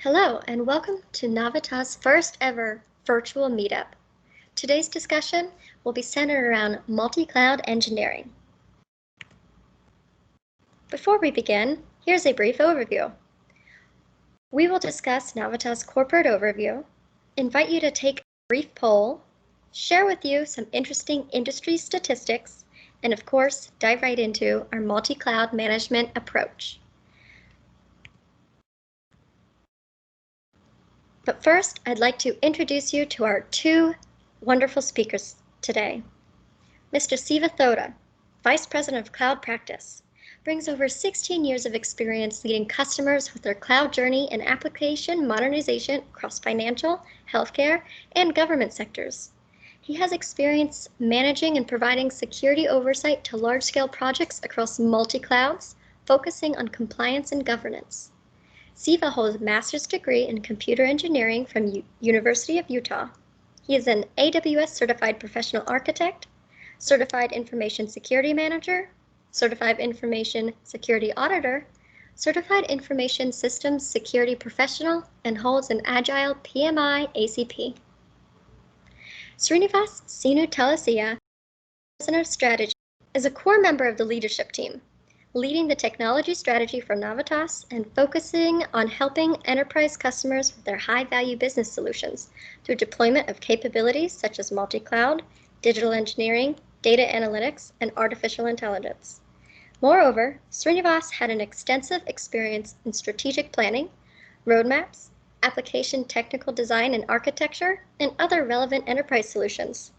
Hello and welcome to Navitas' first ever virtual meetup. Today's discussion will be centered around multi-cloud engineering. Before we begin, here's a brief overview. We will discuss Navitas' corporate overview, invite you to take a brief poll, share with you some interesting industry statistics, and of course, dive right into our multi-cloud management approach. But first, I'd like to introduce you to our two wonderful speakers today. Mr. Siva Thoda, Vice President of Cloud Practice, brings over 16 years of experience leading customers with their cloud journey and application modernization across financial, healthcare, and government sectors. He has experience managing and providing security oversight to large-scale projects across multi-clouds, focusing on compliance and governance. Siva holds a master's degree in computer engineering from University of Utah. He is an AWS certified professional architect, certified information security manager, certified information security auditor, certified information systems security professional, and holds an agile PMI ACP. Srinivas Sinu Talasiya, President of Strategy, is a core member of the leadership team, leading the technology strategy for Navitas and focusing on helping enterprise customers with their high-value business solutions through deployment of capabilities such as multi-cloud, digital engineering, data analytics, and artificial intelligence. Moreover, Srinivas had an extensive experience in strategic planning, roadmaps, application technical design and architecture, and other relevant enterprise solutions.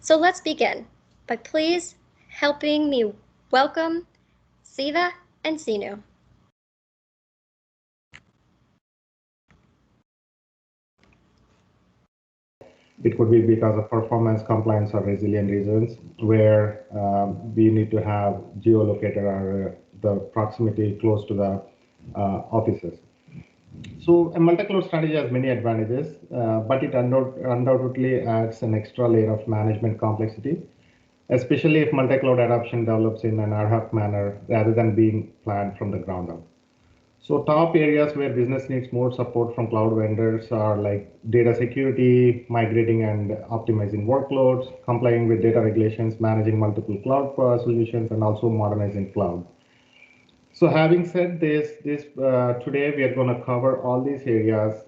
So let's begin by please helping me welcome Siva and Sinu. It could be because of performance, compliance, or resilient reasons where we need to have geolocated or the proximity close to the offices. So a multi-cloud strategy has many advantages, but it undoubtedly adds an extra layer of management complexity, especially if multi-cloud adoption develops in an ad hoc manner rather than being planned from the ground up. So top areas where business needs more support from cloud vendors are like data security, migrating and optimizing workloads, complying with data regulations, managing multiple cloud solutions, and also modernizing cloud. So having said this, today we are going to cover all these areas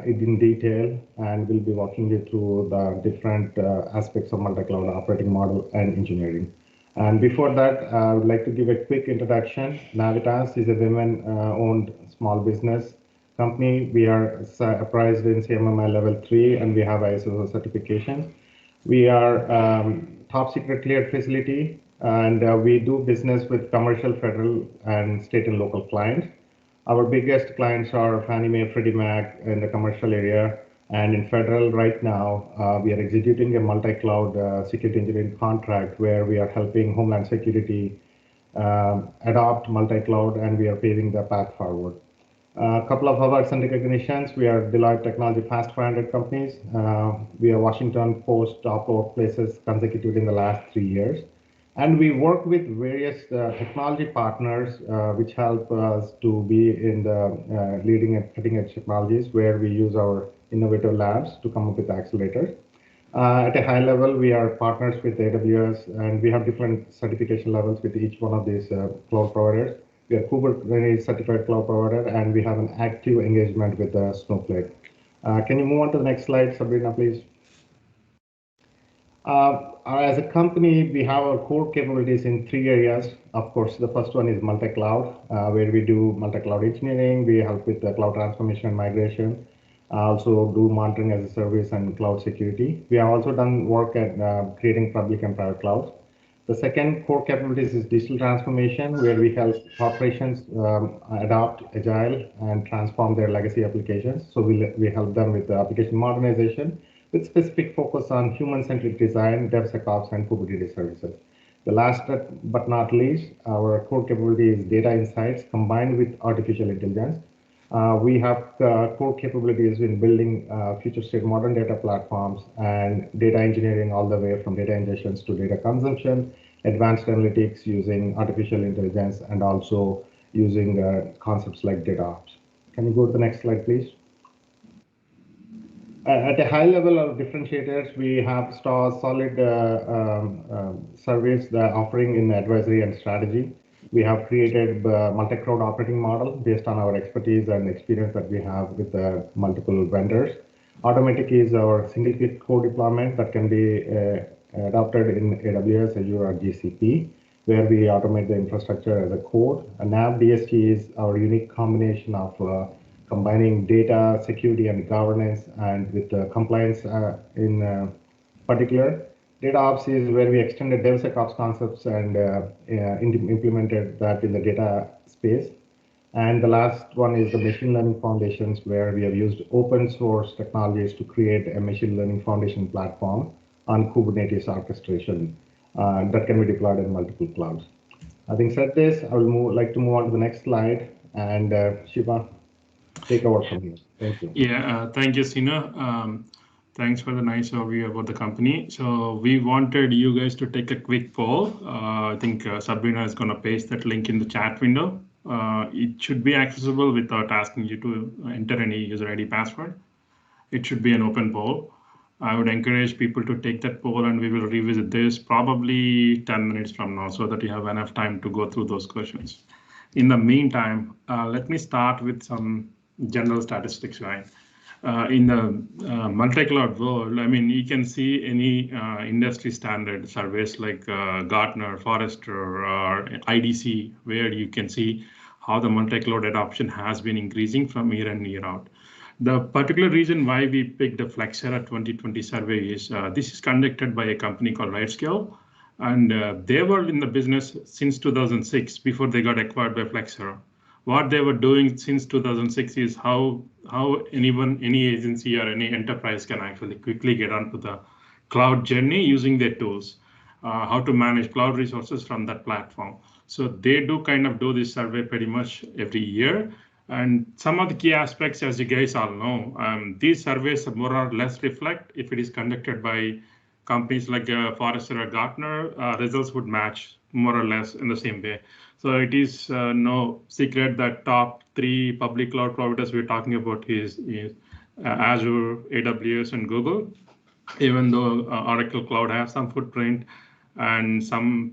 in detail, and we'll be walking you through the different aspects of multi-cloud operating model and engineering. And before that, I would like to give a quick introduction. Navitas is a women-owned small business company. We are apprised in CMMI level 3, and we have ISO certification. We are top secret cleared facility, and we do business with commercial, federal, and state and local clients. Our biggest clients are Fannie Mae, Freddie Mac in the commercial area, and in federal right now, we are executing a multi-cloud security engineering contract where we are helping Homeland Security adopt multi-cloud, and we are paving the path forward. A couple of awards and recognitions. We are Deloitte Technology Fast 500 companies. We are Washington Post top workplaces consecutive in the last 3 years. And we work with various technology partners which help us to be in the leading and cutting edge technologies where we use our innovative labs to come up with accelerators. At a high level, we are partners with AWS, and we have different certification levels with each one of these cloud providers. We are Kubernetes certified cloud provider, and we have an active engagement with Snowflake. Can you move on to the next slide, Sabrina, please? As a company, we have our core capabilities in 3 areas. Of course, the first one is multi-cloud, where we do multi-cloud engineering. We help with the cloud transformation and migration. Also do monitoring as a service and cloud security. We have also done work at creating public and private clouds. The second core capabilities is digital transformation, where we help corporations adopt agile and transform their legacy applications. So we help them with the application modernization, with specific focus on human-centric design, DevSecOps, and Kubernetes services. The last but not least, our core capability is data insights combined with artificial intelligence. We have core capabilities in building future state modern data platforms and data engineering all the way from data ingestions to data consumption, advanced analytics using artificial intelligence, and also using concepts like data ops. Can you go to the next slide, please? At a high level of differentiators, we have solid service offering in advisory and strategy. We have created a multi-cloud operating model based on our expertise and experience that we have with multiple vendors. Automatic is our single-click code deployment that can be adopted in AWS, Azure, or GCP, where we automate the infrastructure as a code. And Nav DST is our unique combination of combining data, security, and governance, and with compliance in particular. DataOps is where we extended DevSecOps concepts and implemented that in the data space. And the last one is the machine learning foundations, where we have used open source technologies to create a machine learning foundation platform on Kubernetes orchestration that can be deployed in multiple clouds. Having said this, I will like to move on to the next slide, and Shiva, take over from here. Thank you. Yeah, thank you, Sina. Thanks for the nice overview about the company. So we wanted you guys to take a quick poll. I think Sabrina is going to paste that link in the chat window. It should be accessible without asking you to enter any user ID password. It should be an open poll. I would encourage people to take that poll, and we will revisit this probably 10 minutes from now so that you have enough time to go through those questions. In the meantime, let me start with some general statistics, right? In the multi-cloud world, I mean, you can see any industry standard surveys like Gartner, Forrester, or IDC, where you can see how the multi-cloud adoption has been increasing from year in, year out. The particular reason why we picked the Flexera 2020 survey is this is conducted by a company called RightScale, and they were in the business since 2006 before they got acquired by Flexera. What they were doing since 2006 is how any agency or any enterprise can actually quickly get onto the cloud journey using their tools, how to manage cloud resources from that platform. So they do kind of do this survey pretty much every year. And some of the key aspects, as you guys all know, these surveys more or less reflect if it is conducted by companies like Forrester or Gartner, results would match more or less in the same way. So it is no secret that top 3 public cloud providers we're talking about is Azure, AWS, and Google. Even though Oracle Cloud has some footprint, and some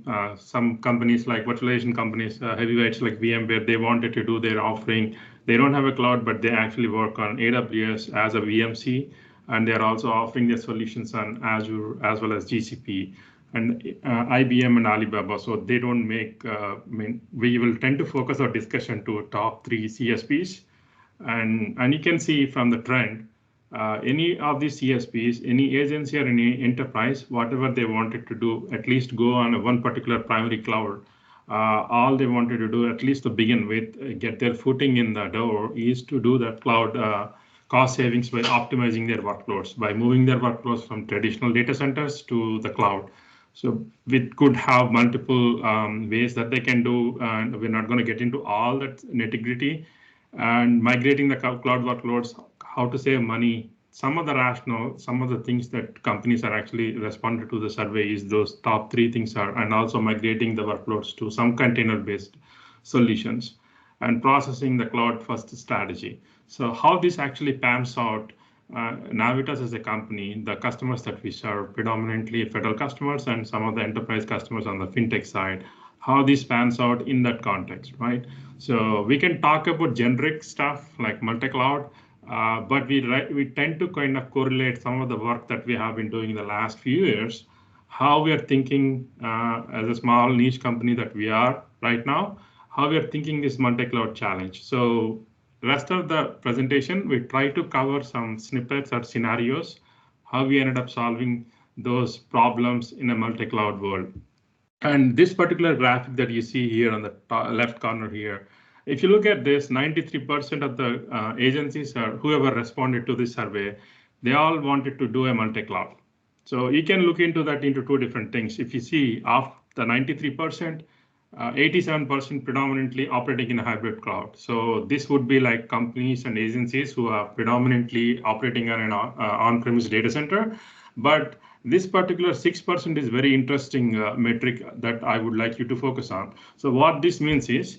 companies like virtualization companies, heavyweights like VMware, they wanted to do their offering. They don't have a cloud, but they actually work on AWS as a VMC, and they're also offering their solutions on Azure as well as GCP. And IBM and Alibaba, so they don't make, we will tend to focus our discussion to top 3 CSPs. And you can see from the trend, any of these CSPs, any agency or any enterprise, whatever they wanted to do, at least go on one particular primary cloud, all they wanted to do, at least to begin with, get their footing in the door, is to do that cloud cost savings by optimizing their workloads, by moving their workloads from traditional data centers to the cloud. So we could have multiple ways that they can do, and we're not going to get into all that nitty-gritty. And migrating the cloud workloads, how to save money, some of the rationale, some of the things that companies are actually responded to the survey is those top 3 things are, and also migrating the workloads to some container-based solutions and processing the cloud-first strategy. So how this actually pans out, Navitas as a company, the customers that we serve, predominantly federal customers and some of the enterprise customers on the fintech side, how this pans out in that context, right? So we can talk about generic stuff like multi-cloud, but we tend to kind of correlate some of the work that we have been doing in the last few years, how we are thinking as a small niche company that we are right now, how we are thinking this multi-cloud challenge. So the rest of the presentation, we try to cover some snippets or scenarios, how we ended up solving those problems in a multi-cloud world. And this particular graphic that you see here on the left corner here, if you look at this, 93% of the agencies or whoever responded to this survey, they all wanted to do a multi-cloud. So you can look into that into 2 different things. If you see of the 93%, 87% predominantly operating in a hybrid cloud. So this would be like companies and agencies who are predominantly operating on an on-premise data center. But this particular 6% is very interesting metric that I would like you to focus on. So what this means is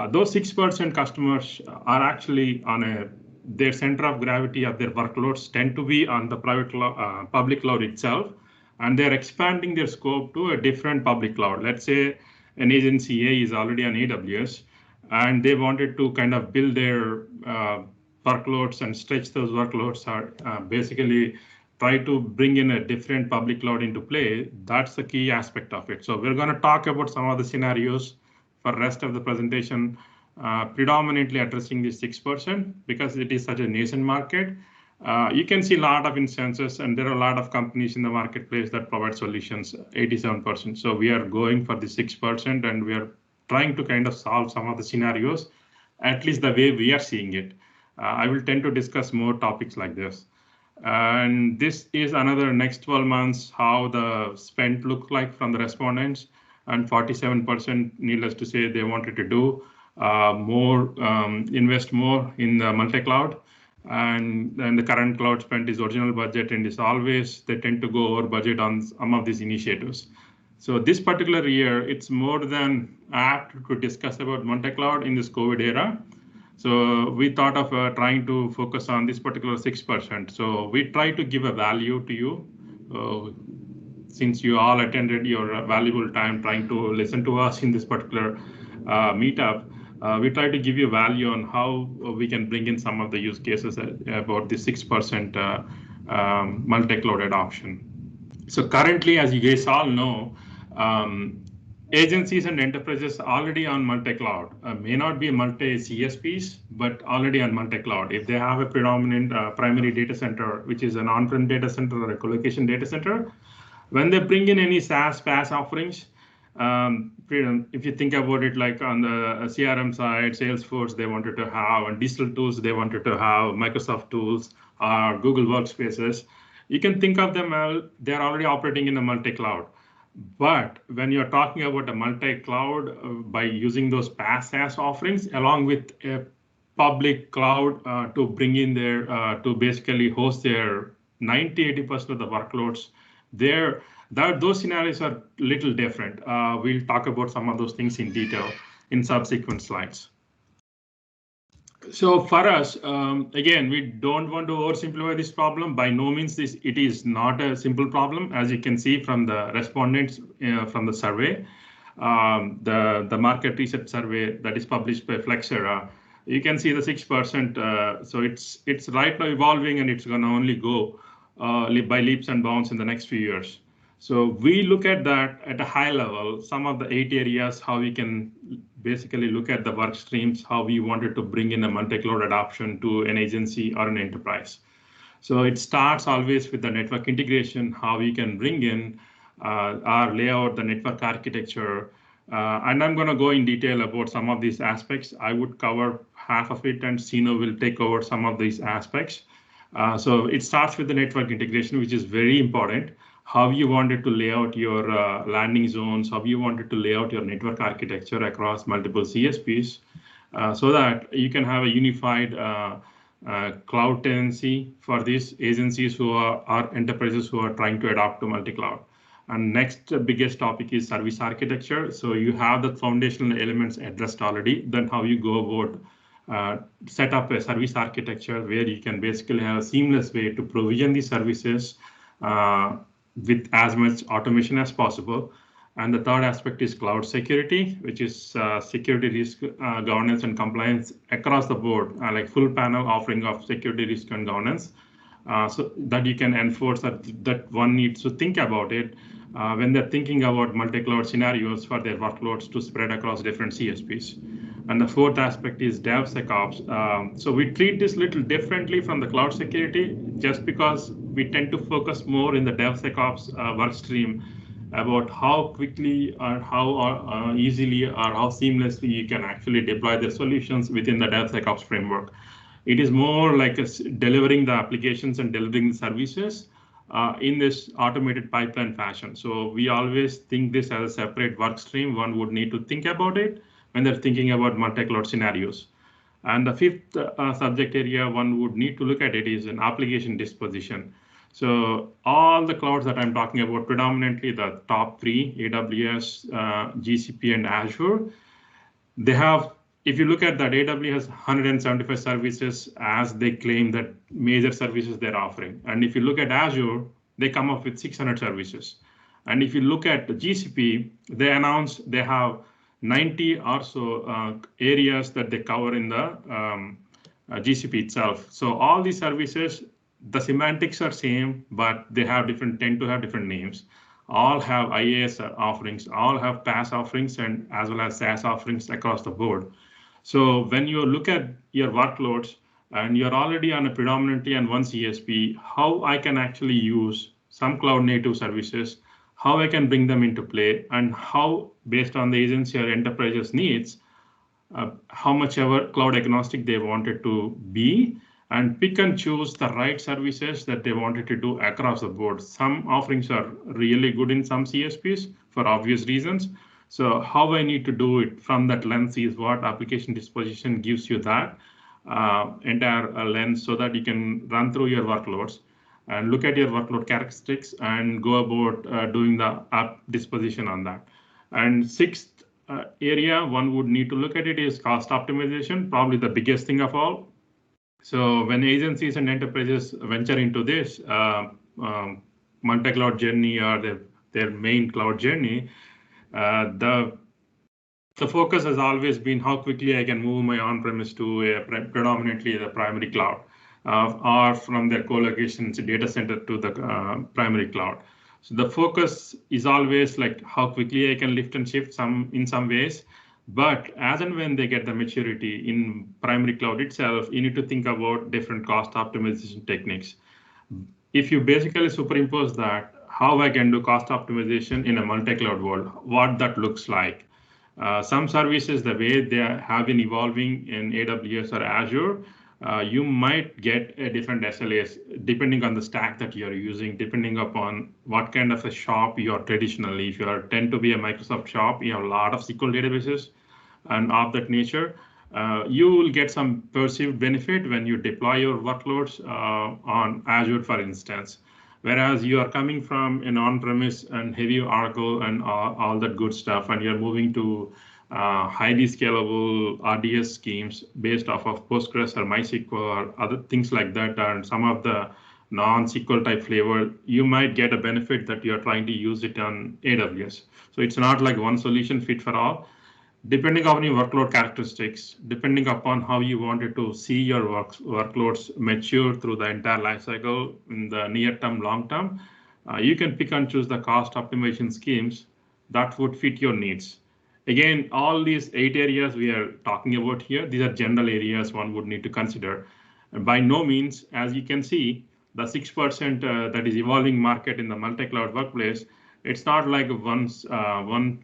Those 6% customers are actually on their center of gravity of their workloads tend to be on the public cloud itself, and they're expanding their scope to a different public cloud. Let's say an agency A is already on AWS, and they wanted to kind of build their workloads and stretch those workloads, or basically try to bring in a different public cloud into play. That's the key aspect of it. So we're going to talk about some of the scenarios for rest of the presentation, predominantly addressing the 6% because it is such a nascent market. You can see a lot of instances, and there are a lot of companies in the marketplace that provide solutions, 87%. So we are going for the 6%, and we are trying to kind of solve some of the scenarios, at least the way we are seeing it. I will tend to discuss more topics like this. And this is another next 12 months, how the spend look like from the respondents. And 47%, needless to say, they wanted to do more, invest more in the multi-cloud. And the current cloud spend is original budget, and is always, they tend to go over budget on some of these initiatives. So this particular year, it's more than apt to discuss about multi-cloud in this COVID era. So we thought of trying to focus on this particular 6%. So we try to give a value to you. Since you all attended your valuable time trying to listen to us in this particular meetup, we try to give you value on how we can bring in some of the use cases about the 6% multi-cloud adoption. So currently, as you guys all know, agencies and enterprises already on multi-cloud may not be multi-CSPs, but already on multi-cloud. If they have a predominant primary data center, which is an on-prem data center or a colocation data center, when they bring in any SaaS, PaaS offerings, if you think about it, like on the CRM side, Salesforce, they wanted to have, and digital tools, they wanted to have Microsoft tools or Google Workspaces. You can think of them, they're already operating in a multi-cloud. But when you're talking about a multi-cloud, by using those PaaS, SaaS offerings, along with a public cloud to bring in their, to basically host their 90-80% of the workloads, those scenarios are a little different. We'll talk about some of those things in detail in subsequent slides. So for us, again, we don't want to oversimplify this problem. By no means it is not a simple problem. As you can see from the respondents from the survey, the market research survey that is published by Flexera, you can see the 6%. So it's right now evolving, and it's going to only go by leaps and bounds in the next few years. So we look at that at a high level, some of the 8 areas, how we can basically look at the work streams, how we wanted to bring in a multi-cloud adoption to an agency or an enterprise. So it starts always with the network integration, how we can bring in our layout, the network architecture. And I'm going to go in detail about some of these aspects. I would cover half of it, and Sino will take over some of these aspects. So it starts with the network integration, which is very important. How you wanted to lay out your landing zones, how you wanted to lay out your network architecture across multiple CSPs, so that you can have a unified cloud tenancy for these agencies who are enterprises who are trying to adopt to multi-cloud. And next biggest topic is service architecture. So you have the foundational elements addressed already. Then how you go about set up a service architecture where you can basically have a seamless way to provision these services with as much automation as possible. And the third aspect is cloud security, which is security risk governance and compliance across the board, like full panel offering of security risk and governance, so that you can enforce that one needs to think about it when they're thinking about multi-cloud scenarios for their workloads to spread across different CSPs. And the fourth aspect is DevSecOps. So we treat this a little differently from the cloud security, just because we tend to focus more in the DevSecOps work stream about how quickly or how easily or how seamlessly you can actually deploy the solutions within the DevSecOps framework. It is more like delivering the applications and delivering the services in this automated pipeline fashion. So we always think this as a separate work stream. One would need to think about it when they're thinking about multi-cloud scenarios. And the fifth subject area one would need to look at it is an application disposition. So all the clouds that I'm talking about, predominantly the top three, AWS, GCP, and Azure, they have if you look at that, AWS has 175 services as they claim that major services they're offering. And if you look at Azure, they come up with 600 services. And if you look at the GCP, they announced they have 90 or so areas that they cover in the GCP itself. So all these services, the semantics are same, but they have tend to have different names. All have IaaS offerings, all have PaaS offerings, and as well as SaaS offerings across the board. So when you look at your workloads and you're already on a predominantly on one CSP, how I can actually use some cloud native services, how I can bring them into play, and how, based on the agency or enterprise's needs, how much ever cloud agnostic they wanted to be, and pick and choose the right services that they wanted to do across the board. Some offerings are really good in some CSPs for obvious reasons. So how I need to do it from that lens is what application disposition gives you that entire lens so that you can run through your workloads and look at your workload characteristics and go about doing the app disposition on that. And sixth area one would need to look at it is cost optimization, probably the biggest thing of all. So when agencies and enterprises venture into this multi-cloud journey or their main cloud journey, the focus has always been how quickly I can move my on-premise to predominantly the primary cloud, or from their co-locations data center to the primary cloud. So the focus is always like how quickly I can lift and shift in some ways. But as and when they get the maturity in primary cloud itself, you need to think about different cost optimization techniques. If you basically superimpose that, how I can do cost optimization in a multi-cloud world, what that looks like. Some services, the way they have been evolving in AWS or Azure, you might get a different SLAs depending on the stack that you're using, depending upon what kind of a shop you are traditionally. If you tend to be a Microsoft shop, you have a lot of SQL databases and of that nature, you will get some perceived benefit when you deploy your workloads on Azure, for instance. Whereas you are coming from an on-premise and heavy Oracle and all that good stuff, and you're moving to highly scalable RDS schemes based off of Postgres or MySQL or other things like that, and some of the non-SQL type flavor, you might get a benefit that you're trying to use it on AWS. So it's not like one solution fit for all. Depending on your workload characteristics, depending upon how you wanted to see your workloads mature through the entire lifecycle in the near term, long term, you can pick and choose the cost optimization schemes that would fit your needs. Again, all these 8 areas we are talking about here, these are general areas one would need to consider. And by no means, as you can see, the 6% that is evolving market in the multi-cloud workplace, it's not like one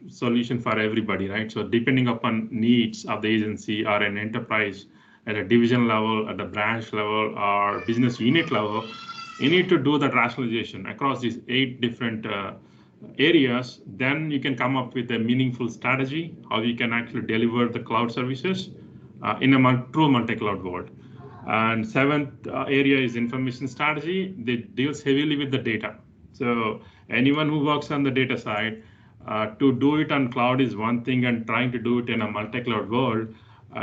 solution for everybody, right? So depending upon needs of the agency or an enterprise at a division level, at the branch level, or business unit level, you need to do that rationalization across these 8 different areas. Then you can come up with a meaningful strategy, how you can actually deliver the cloud services in a true multi-cloud world. And 7th area is information strategy. That deals heavily with the data. So anyone who works on the data side, to do it on cloud is one thing, and trying to do it in a multi-cloud world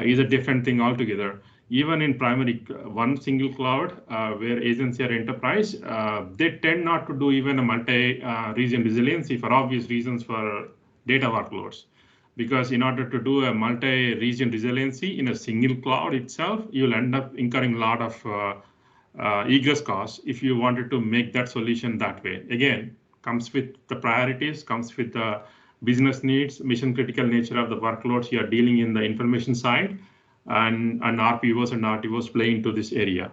is a different thing altogether. Even in primary, one single cloud where agency or enterprise, they tend not to do even a multi-region resiliency for obvious reasons for data workloads. Because in order to do a multi-region resiliency in a single cloud itself, you'll end up incurring a lot of egress costs if you wanted to make that solution that way. Again, comes with the priorities, comes with the business needs, mission critical nature of the workloads you are dealing in the information side, and RPOs and RTOs play into this area.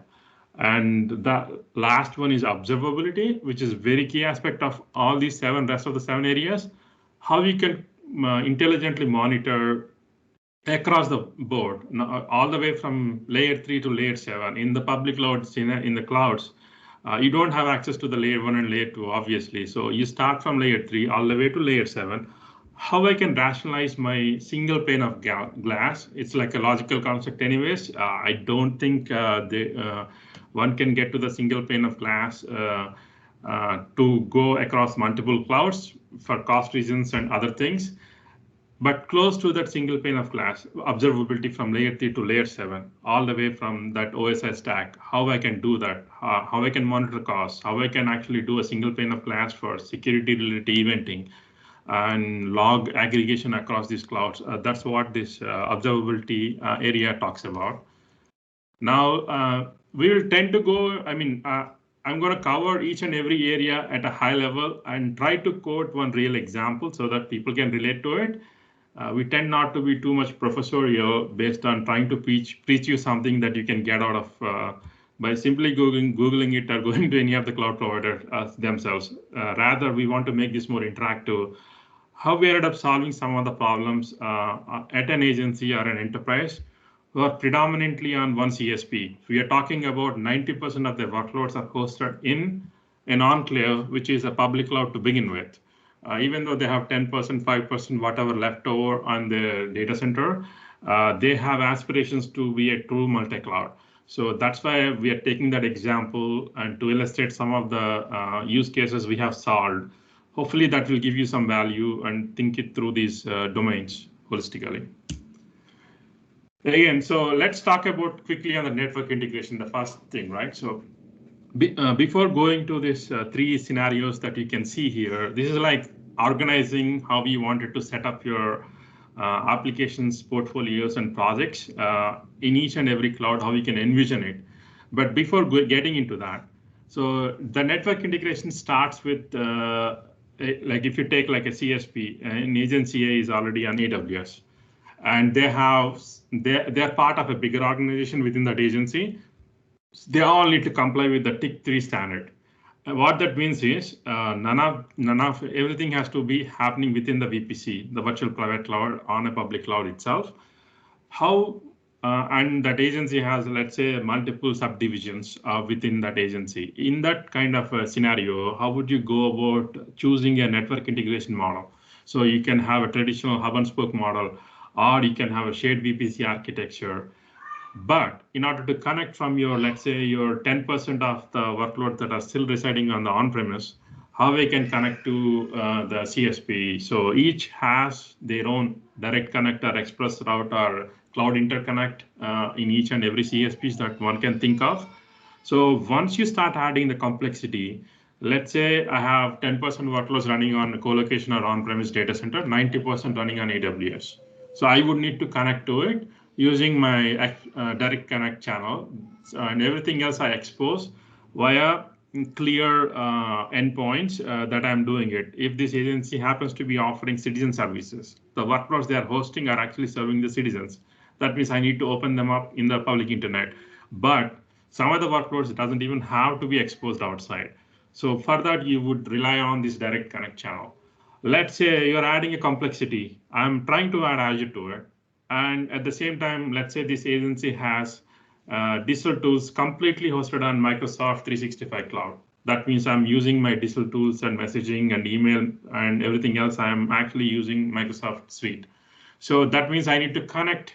And the last one is observability, which is very key aspect of all these rest of the 7 areas. How you can intelligently monitor across the board, all the way from layer 3 to layer 7 in the public clouds, in the clouds. You don't have access to the layer 1 and layer 2, obviously. So you start from layer 3 all the way to layer 7. How I can rationalize my single pane of glass? It's like a logical concept anyways. I don't think one can get to the single pane of glass to go across multiple clouds for cost reasons and other things. but close to that single pane of glass, observability from layer 3 to layer 7, all the way from that OSI stack, how I can do that, how I can monitor costs, how I can actually do a single pane of glass for security-related eventing and log aggregation across these clouds. That's what this observability area talks about. Now, we will tend to go, I'm going to cover each and every area at a high level and try to quote one real example so that people can relate to it. We tend not to be too much professorial based on trying to preach you something that you can get out of by simply Googling it or going to any of the cloud providers themselves. Rather, we want to make this more interactive. How we ended up solving some of the problems at an agency or an enterprise who are predominantly on one CSP. We are talking about 90% of their workloads are hosted in an enclave, which is a public cloud to begin with. Even though they have 10%, 5%, whatever left over on the data center, they have aspirations to be a true multi-cloud. So that's why we are taking that example and to illustrate some of the use cases we have solved. Hopefully that will give you some value and think it through these domains holistically. Again, so let's talk about quickly on the network integration, the first thing, right? So before going to these three scenarios that you can see here, this is like organizing how you wanted to set up your applications, portfolios, and projects in each and every cloud, how you can envision it. But before getting into that, so the network integration starts with, like if you take like a CSP, an agency A is already on AWS, and they're part of a bigger organization within that agency. They all need to comply with the TIC 3 standard. What that means is none of everything has to be happening within the VPC, the virtual private cloud, on a public cloud itself. And that agency has, let's say, multiple subdivisions within that agency. In that kind of a scenario, how would you go about choosing a network integration model? So you can have a traditional hub and spoke model, or you can have a shared VPC architecture. But in order to connect from your, let's say, your 10% of the workloads that are still residing on the on-premise, how we can connect to the CSP. So each has their own direct connect or express route or cloud interconnect in each and every CSPs that one can think of. So once you start adding the complexity, let's say I have 10% workloads running on co-location or on-premise data center, 90% running on AWS. So I would need to connect to it using my direct connect channel, and everything else I expose via clear endpoints that I'm doing it. If this agency happens to be offering citizen services, the workloads they are hosting are actually serving the citizens. That means I need to open them up in the public internet. But some of the workloads doesn't even have to be exposed outside. So for that, you would rely on this direct connect channel. Let's say you're adding a complexity. I'm trying to add Azure to it. And at the same time, let's say this agency has digital tools completely hosted on Microsoft 365 Cloud. That means I'm using my digital tools and messaging and email and everything else. I'm actually using Microsoft Suite. So that means I need to connect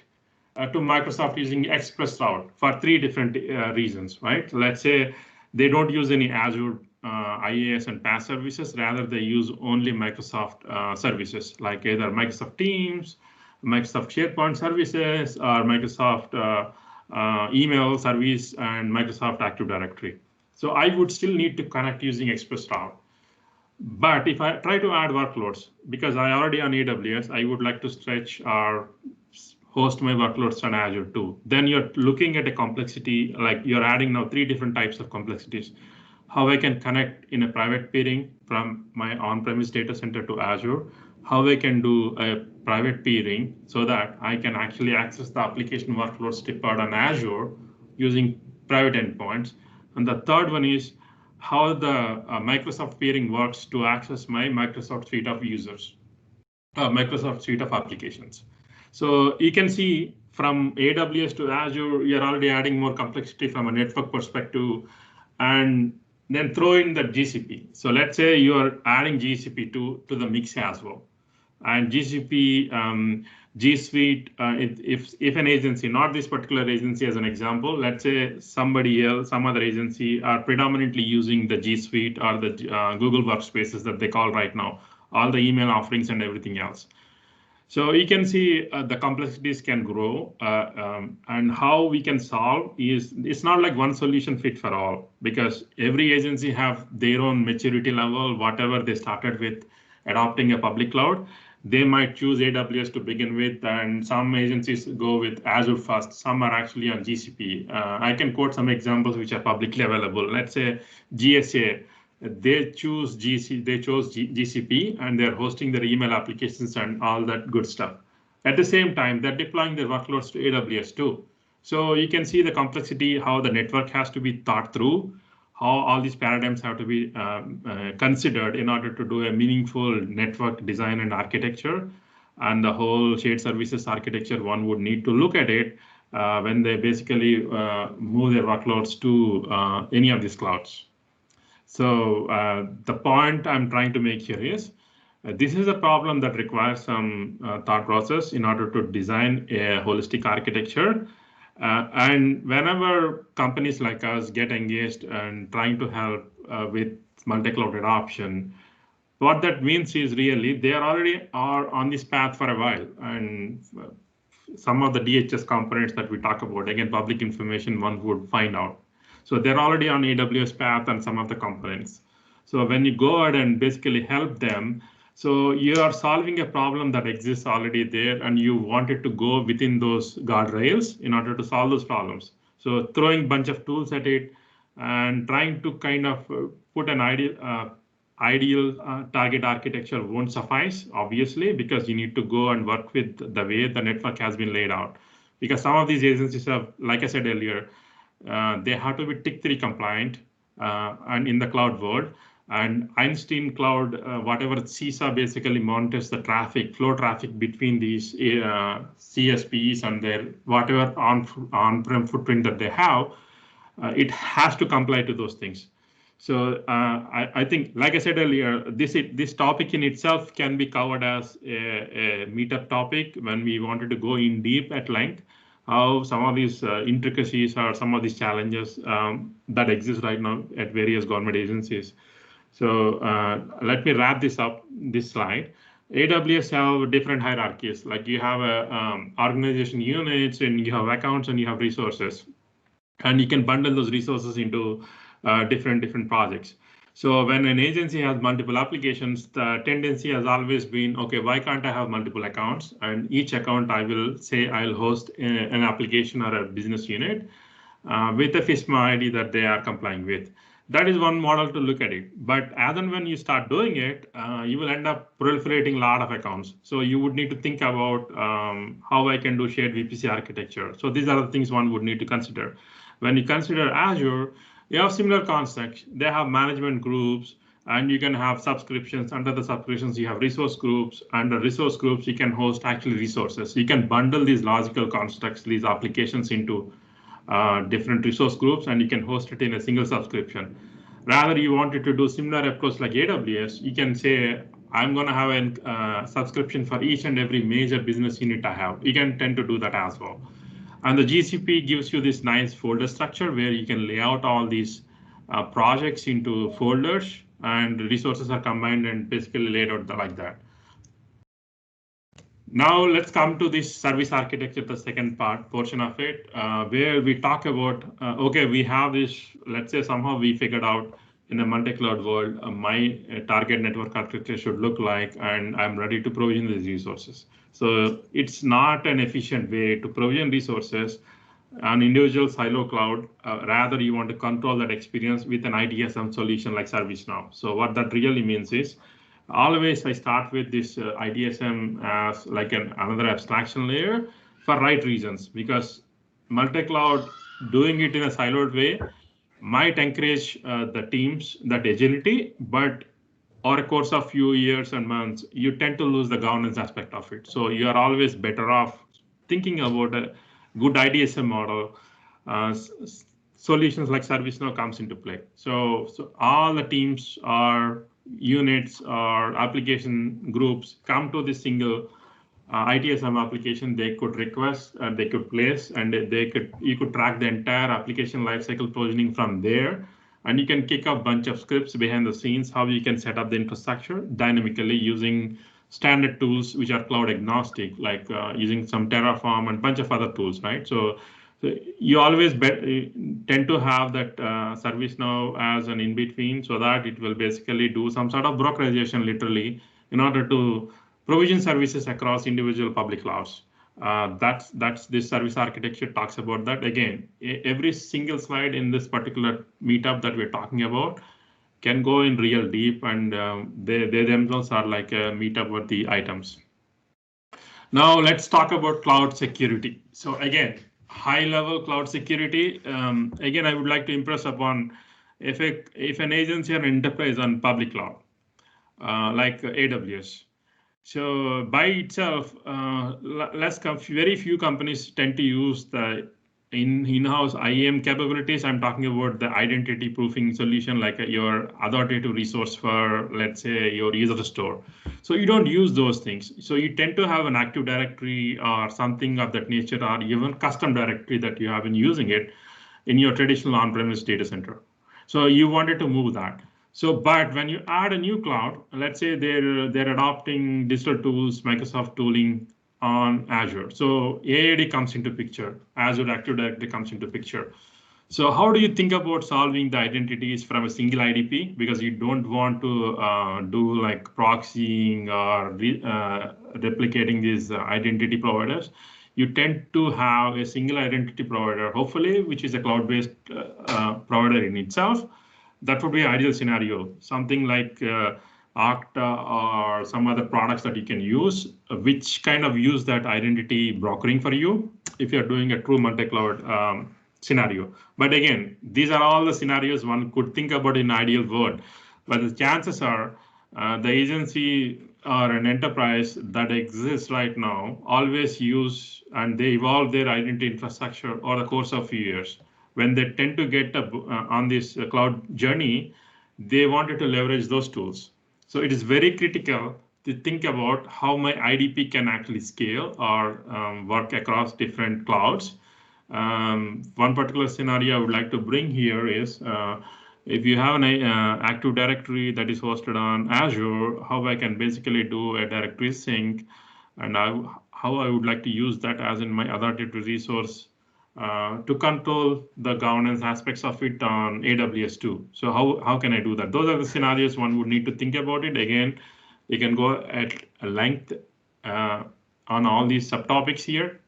to Microsoft using Express route for three different reasons, right? Let's say they don't use any Azure IaaS and PaaS services. Rather, they use only Microsoft services, like either Microsoft Teams, Microsoft SharePoint services, or Microsoft email service, and Microsoft Active Directory. So I would still need to connect using Express route. But if I try to add workloads, because I already on AWS, I would like to stretch or host my workloads on Azure too. Then you're looking at a complexity, like you're adding now three different types of complexities. How I can connect in a private peering from my on-premise data center to Azure, how I can do a private peering so that I can actually access the application workloads deployed on Azure using private endpoints. And the third one is how the Microsoft peering works to access my Microsoft suite of users, Microsoft suite of applications. So you can see from AWS to Azure, you're already adding more complexity from a network perspective, and then throw in the GCP. So let's say you're adding GCP to the mix as well. And GCP, G Suite, if an agency, not this particular agency as an example, let's say somebody else, some other agency are predominantly using the G Suite or the Google Workspaces that they call right now, all the email offerings and everything else. So you can see the complexities can grow, and how we can solve is it's not like one solution fit for all, because every agency have their own maturity level. Whatever they started with adopting a public cloud, they might choose AWS to begin with, and some agencies go with Azure first. Some are actually on GCP. I can quote some examples which are publicly available. Let's say GSA. They chose GCP, and they're hosting their email applications and all that good stuff. At the same time, they're deploying their workloads to AWS too. So you can see the complexity, how the network has to be thought through, how all these paradigms have to be considered in order to do a meaningful network design and architecture. And the whole shared services architecture, one would need to look at it when they basically move their workloads to any of these clouds. So the point I'm trying to make here is this is a problem that requires some thought process in order to design a holistic architecture. And whenever companies like us get engaged and trying to help with multi-cloud adoption, what that means is really they are on this path for a while. And some of the DHS components that we talk about, again, public information, one would find out. So they're already on AWS path and some of the components. So when you go ahead and basically help them, so you are solving a problem that exists already there, and you wanted to go within those guardrails in order to solve those problems. So throwing a bunch of tools at it and trying to kind of put an ideal target architecture won't suffice, obviously, because you need to go and work with the way the network has been laid out. Because some of these agencies have, like I said earlier, they have to be TIC3 compliant and in the cloud world. And Einstein Cloud, whatever CISA basically monitors the traffic, flow traffic between these CSPs and their whatever on-prem footprint that they have, it has to comply to those things. So I think, like I said earlier, this topic in itself can be covered as a meetup topic when we wanted to go in deep at length, how some of these intricacies or some of these challenges that exist right now at various government agencies. So let me wrap this up, this slide. AWS have different hierarchies, like you have organization units, and you have accounts, and you have resources. And you can bundle those resources into different projects. So when an agency has multiple applications, the tendency has always been, okay, why can't I have multiple accounts? And each account I will say I'll host an application or a business unit with a FISMA ID that they are complying with. That is one model to look at it. But as and when you start doing it, you will end up proliferating a lot of accounts. So you would need to think about how I can do shared VPC architecture. So these are the things one would need to consider. When you consider Azure, you have similar concepts. They have management groups, and you can have subscriptions. Under the subscriptions, you have resource groups. Under resource groups, you can host actually resources. You can bundle these logical constructs, these applications into different resource groups, and you can host it in a single subscription. Rather, you wanted to do similar approach like AWS, you can say, I'm going to have a subscription for each and every major business unit I have. You can tend to do that as well. And the GCP gives you this nice folder structure where you can lay out all these projects into folders, and resources are combined and basically laid out like that. Now let's come to this service architecture, the second portion of it, where we talk about, okay, we have this, let's say somehow we figured out in a multi-cloud world, my target network architecture should look like, and I'm ready to provision these resources. So it's not an efficient way to provision resources on individual silo cloud. Rather, you want to control that experience with an ITSM solution like ServiceNow. So what that really means is, always I start with this ITSM as like another abstraction layer for right reasons, because multi-cloud doing it in a siloed way might encourage the teams that agility, but over a course of few years and months, you tend to lose the governance aspect of it. So you are always better off thinking about a good ITSM model. Solutions like ServiceNow comes into play. So all the teams or units or application groups come to this single ITSM application. They could request, they could place, and you could track the entire application lifecycle provisioning from there. And you can kick off a bunch of scripts behind the scenes, how you can set up the infrastructure dynamically using standard tools which are cloud agnostic, like using some Terraform and bunch of other tools, right? So you always tend to have that ServiceNow as an in-between, so that it will basically do some sort of brokerization literally in order to provision services across individual public clouds. That's this service architecture talks about that. Again, every single slide in this particular meetup that we're talking about can go in real deep, and they themselves are like a meetup worthy items. Now let's talk about cloud security. So again, high level cloud security. Again, I would like to impress upon if an agency or enterprise on public cloud, like AWS. So by itself, very few companies tend to use the in-house IAM capabilities. I'm talking about the identity proofing solution, like your authoritative resource for, let's say, your user store. So you don't use those things. So you tend to have an Active Directory or something of that nature, or even custom directory that you have been using it in your traditional on-premise data center. So you wanted to move that. So, but when you add a new cloud, let's say they're adopting digital tools, Microsoft tooling on Azure. So AAD comes into picture, Azure Active Directory comes into picture. So how do you think about solving the identities from a single IDP? Because you don't want to do like proxying or replicating these identity providers. You tend to have a single identity provider, hopefully, which is a cloud-based provider in itself. That would be an ideal scenario, something like Okta or some other products that you can use, which kind of use that identity brokering for you if you're doing a true multi-cloud scenario. But again, these are all the scenarios one could think about in ideal world. But the chances are the agency or an enterprise that exists right now always use and they evolve their identity infrastructure over the course of a few years. When they tend to get on this cloud journey, they wanted to leverage those tools. So it is very critical to think about how my IDP can actually scale or work across different clouds. One particular scenario I would like to bring here is if you have an Active Directory that is hosted on Azure, how I can basically do a directory sync, and how I would like to use that as in my authoritative resource to control the governance aspects of it on AWS too. So how can I do that? Those are the scenarios one would need to think about it. Again, you can go at length on all these subtopics here.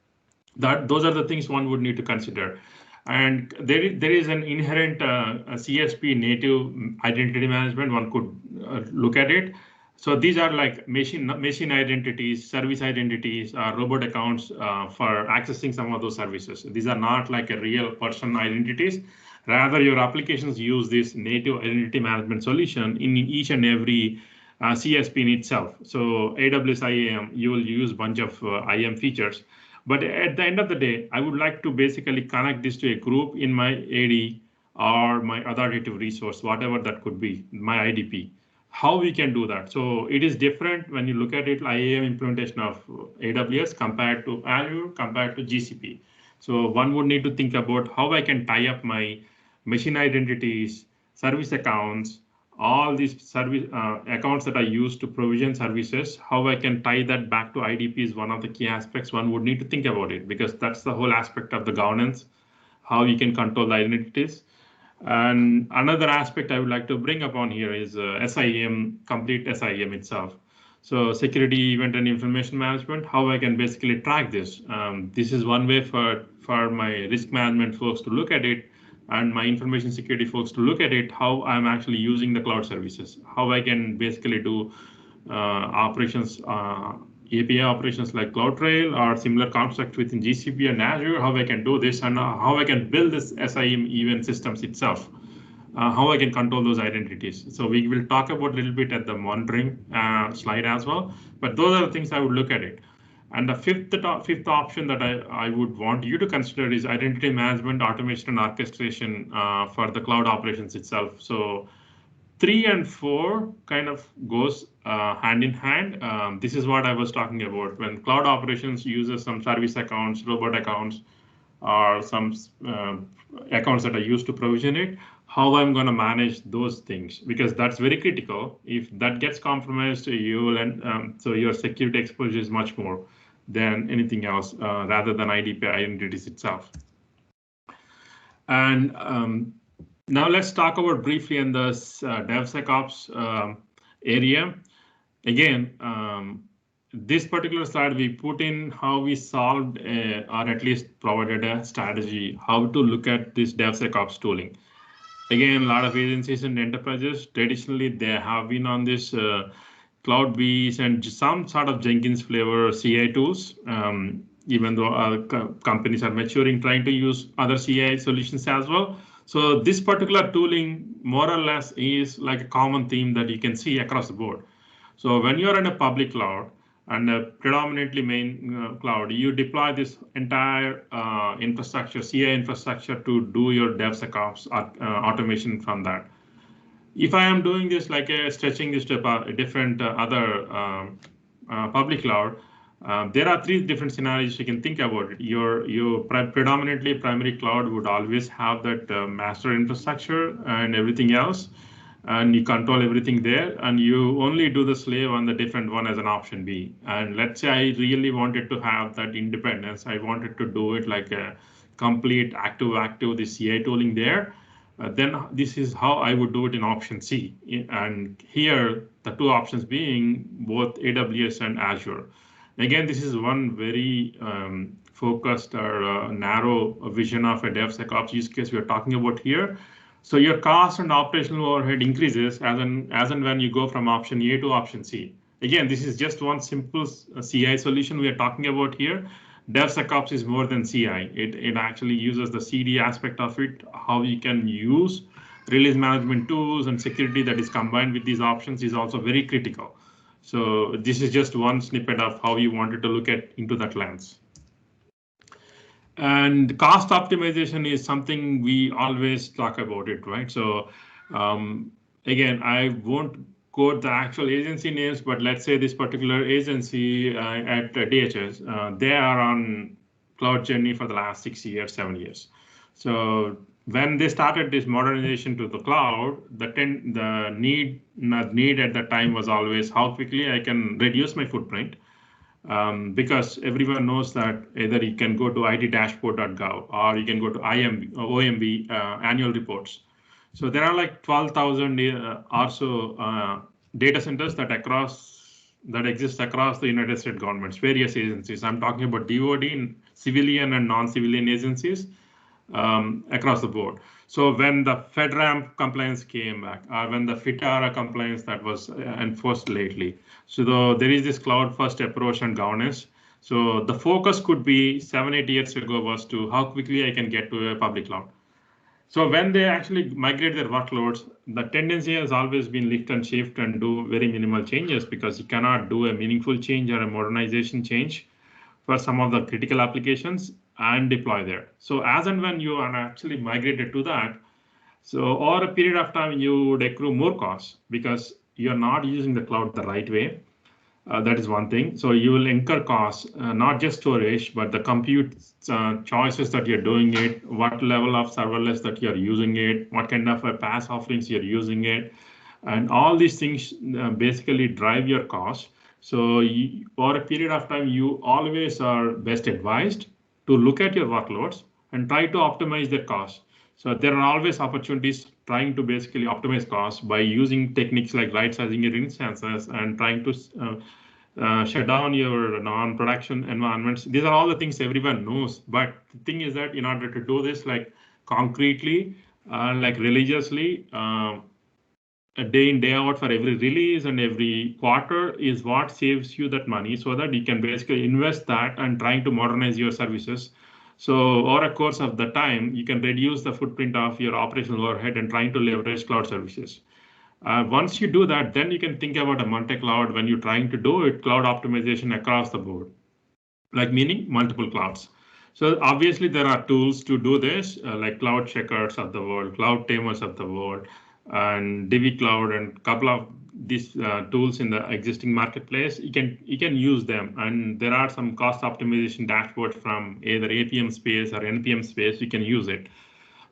Those are the things one would need to consider. And there is an inherent CSP native identity management. One could look at it. So these are like machine identities, service identities, robot accounts for accessing some of those services. These are not like a real person identities. Rather, your applications use this native identity management solution in each and every CSP in itself. So AWS IAM, you will use a bunch of IAM features. But at the end of the day, I would like to basically connect this to a group in my AD or my authoritative resource, whatever that could be, my IDP. How we can do that? So it is different when you look at it, IAM implementation of AWS compared to Azure, compared to GCP. So one would need to think about how I can tie up my machine identities, service accounts, all these service accounts that I use to provision services, how I can tie that back to IDP is one of the key aspects one would need to think about it, because that's the whole aspect of the governance, how you can control the identities. And another aspect I would like to bring upon here is SIEM, complete SIEM itself. So security, event, and information management, how I can basically track this. This is one way for my risk management folks to look at it, and my information security folks to look at it, how I'm actually using the cloud services, how I can basically do operations, API operations like CloudTrail or similar constructs within GCP and Azure, how I can do this, and how I can build this SIEM event systems itself, how I can control those identities. So we will talk about a little bit at the monitoring slide as well, but those are the things I would look at it. And the fifth option that I would want you to consider is identity management, automation, and orchestration for the cloud operations itself. So 3 and 4 kind of goes hand in hand. This is what I was talking about. When cloud operations uses some service accounts, robot accounts, or some accounts that I use to provision it, how I'm going to manage those things, because that's very critical. If that gets compromised, you will, and so your security exposure is much more than anything else, rather than IDP identities itself. And now let's talk about briefly in the DevSecOps area. Again, this particular slide, we put in how we solved or at least provided a strategy, how to look at this DevSecOps tooling. Again, a lot of agencies and enterprises, traditionally, they have been on this CloudBees and some sort of Jenkins flavor CI tools, even though other companies are maturing, trying to use other CI solutions as well. So this particular tooling, more or less, is like a common theme that you can see across the board. So when you're in a public cloud and a predominantly main cloud, you deploy this entire infrastructure, CI infrastructure, to do your DevSecOps automation from that. If I am doing this like stretching this to a different other public cloud, there are three different scenarios you can think about it. Your predominantly primary cloud would always have that master infrastructure and everything else, and you control everything there, and you only do the slave on the different one as an option B. And let's say I really wanted to have that independence. I wanted to do it like a complete active the CI tooling there. Then this is how I would do it in option C. And here, the two options being both AWS and Azure. Again, this is one very focused or narrow vision of a DevSecOps use case we're talking about here. So your cost and operational overhead increases as and when you go from option A to option C. Again, this is just one simple CI solution we are talking about here. DevSecOps is more than CI. It actually uses the CD aspect of it, how you can use release management tools and security that is combined with these options is also very critical. So this is just one snippet of how you wanted to look at into that lens. And cost optimization is something we always talk about it, right? So again, I won't quote the actual agency names, but let's say this particular agency at DHS, they are on cloud journey for the last 6 years, 7 years. So when they started this modernization to the cloud, the need at that time was always how quickly I can reduce my footprint. Because everyone knows that either you can go to itdashboard.gov or you can go to OMB annual reports. So there are like 12,000 or so data centers that exist across the United States governments, various agencies. I'm talking about DoD, civilian and non-civilian agencies across the board. So when the FedRAMP compliance came back, or when the FITARA compliance that was enforced lately, so there is this cloud first approach and governance. So the focus could be 7-8 years ago was to how quickly I can get to a public cloud. So when they actually migrate their workloads, the tendency has always been lift and shift and do very minimal changes, because you cannot do a meaningful change or a modernization change for some of the critical applications and deploy there. So as and when you are actually migrated to that, so over a period of time, you would accrue more costs because you're not using the cloud the right way. That is one thing. So you will incur costs, not just storage, but the compute choices that you're doing it, what level of serverless that you're using it, what kind of PaaS offerings you're using it. And all these things basically drive your cost. So over a period of time, you always are best advised to look at your workloads and try to optimize their costs. So there are always opportunities trying to basically optimize costs by using techniques like right-sizing your instances and trying to shut down your non-production environments. These are all the things everyone knows. But the thing is that in order to do this like concretely, like religiously, day in, day out for every release and every quarter is what saves you that money, so that you can basically invest that and trying to modernize your services. So over a course of the time, you can reduce the footprint of your operational overhead and trying to leverage cloud services. Once you do that, then you can think about a multi-cloud when you're trying to do it, cloud optimization across the board, like meaning multiple clouds. So obviously there are tools to do this, like Cloud Checkers of the world, Cloud Tamers of the world, and DivvyCloud, and a couple of these tools in the existing marketplace. You can use them, and there are some cost optimization dashboards from either APM space or NPM space. You can use it.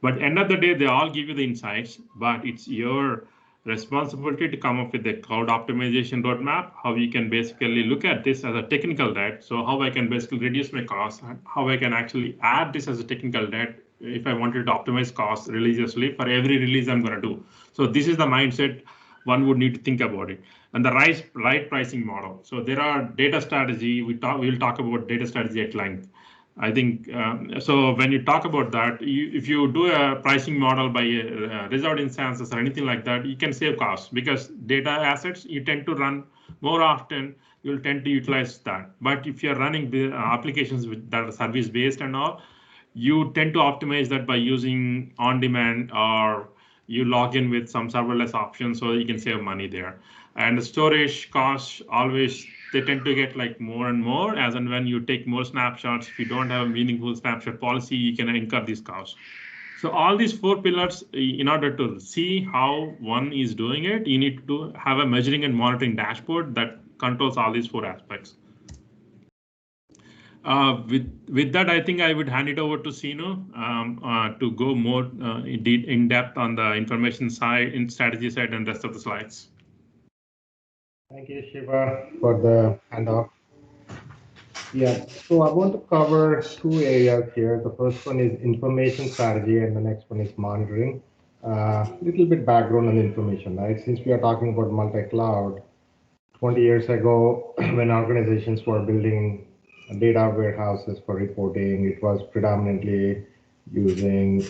But end of the day, they all give you the insights, but it's your responsibility to come up with a cloud optimization roadmap, how you can basically look at this as a technical debt. So how I can basically reduce my costs, how I can actually add this as a technical debt if I wanted to optimize costs religiously for every release I'm going to do. So this is the mindset one would need to think about it. And the right pricing model. So there are data strategy. We'll talk about data strategy at length. I think so. When you talk about that, if you do a pricing model by reserved instances or anything like that, you can save costs because data assets you tend to run more often. You'll tend to utilize that. But if you're running the applications that are service based and all, you tend to optimize that by using on demand or you log in with some serverless options so you can save money there. And the storage costs always, they tend to get like more and more as and when you take more snapshots. If you don't have a meaningful snapshot policy, you can incur these costs. So all these 4 pillars, in order to see how one is doing it, you need to have a measuring and monitoring dashboard that controls all these 4 aspects. With that, I think I would hand it over to Sinu to go more in depth on the information side, in strategy side, and rest of the slides. Thank you, Shiva, for the handoff. Yeah, so I want to cover 2 areas here. The first one is information strategy, and the next one is monitoring. Little bit background on the information, right? Since we are talking about multi-cloud, 20 years ago, when organizations were building data warehouses for reporting, it was predominantly using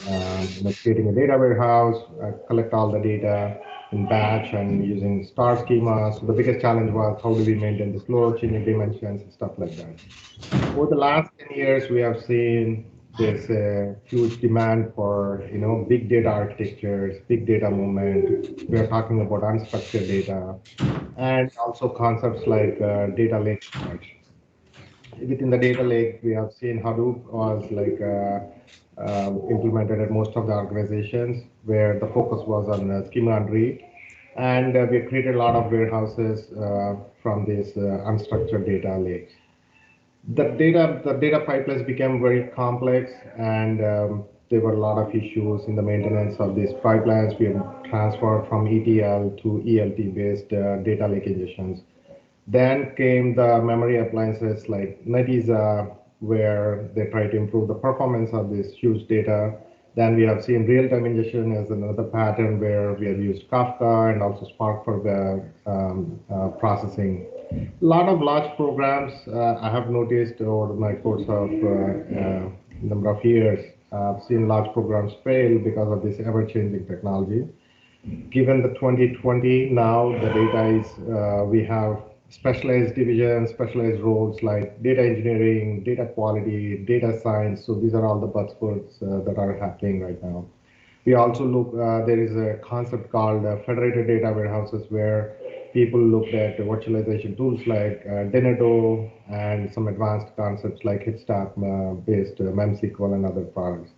creating a data warehouse, collect all the data in batch and using star schemas. So the biggest challenge was how do we maintain the flow, changing dimensions and stuff like that. Over the last 10 years, we have seen this huge demand for big data architectures, big data movement. We are talking about unstructured data, and also concepts like data lake. Within the data lake, we have seen Hadoop was like implemented at most of the organizations, where the focus was on schema and read. And we created a lot of warehouses from this unstructured data lakes. The data pipelines became very complex, and there were a lot of issues in the maintenance of these pipelines. We transferred from ETL to ELT based data lake ingestions. Then came the memory appliances like Netezza, where they try to improve the performance of this huge data. Then we have seen real-time ingestion as another pattern where we have used Kafka and also Spark for the processing. A lot of large programs I have noticed over my course of number of years. I've seen large programs fail because of this ever-changing technology. Given the 2020 now, the data is we have specialized divisions, specialized roles like data engineering, data quality, data science. So these are all the buzzwords that are happening right now. We also look, there is a concept called federated data warehouses where people looked at virtualization tools like Dynado and some advanced concepts like Hitstack-based MemSQL and other products.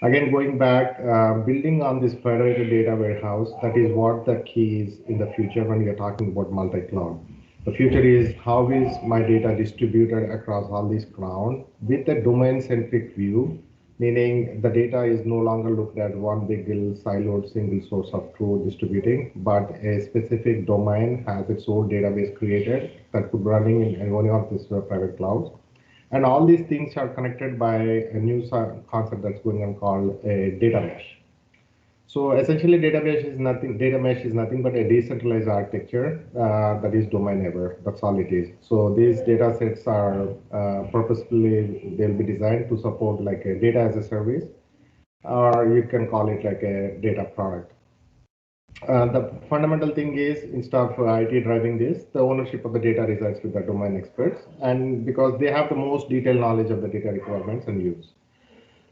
Again, going back, building on this federated data warehouse, that is what the key is in the future when we are talking about multi-cloud. The future is how is my data distributed across all these clouds with a domain-centric view, meaning the data is no longer looked at one big siloed single source of truth distributing, but a specific domain has its own database created that could be running in any of these private clouds. And all these things are connected by a new concept that's going on called a data mesh. So essentially, data mesh is nothing but a decentralized architecture that is domain-aware. That's all it is. So these data sets are purposefully, they'll be designed to support like a data as a service, or you can call it like a data product. The fundamental thing is, instead of IT driving this, the ownership of the data resides with the domain experts, and because they have the most detailed knowledge of the data requirements and use.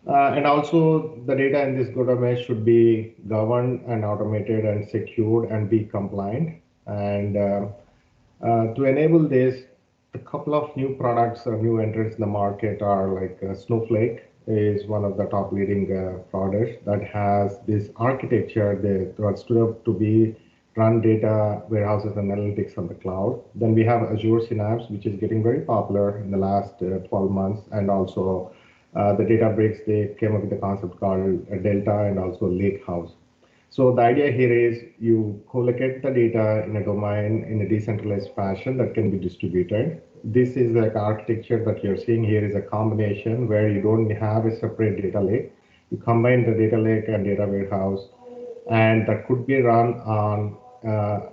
And also, the data in this data mesh should be governed and automated and secured and be compliant. And to enable this, a couple of new products or new entrants in the market are like Snowflake is one of the top leading products that has this architecture that stood up to be run data warehouses and analytics on the cloud. Then we have Azure Synapse, which is getting very popular in the last 12 months, and also the Databricks, they came up with a concept called a Delta and also Lakehouse. So the idea here is you collocate the data in a domain in a decentralized fashion that can be distributed. This is like architecture that you're seeing here is a combination where you don't have a separate data lake. You combine the data lake and data warehouse, and that could be run on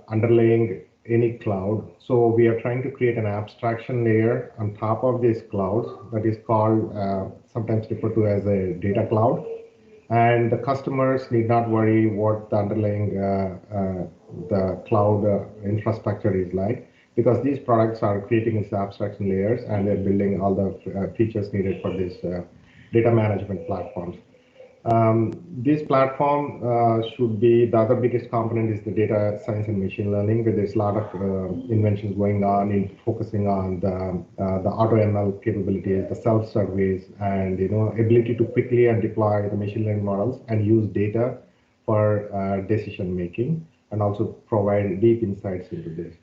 underlying any cloud. So we are trying to create an abstraction layer on top of these clouds that is called, sometimes referred to as a data cloud. And the customers need not worry what the underlying the cloud infrastructure is like, because these products are creating these abstraction layers and they're building all the features needed for these data management platforms. This platform should be the other biggest component is the data science and machine learning, where there's a lot of inventions going on in focusing on the auto ML capabilities, the self-service, and ability to quickly and deploy the machine learning models and use data for decision making, and also provide deep insights into this.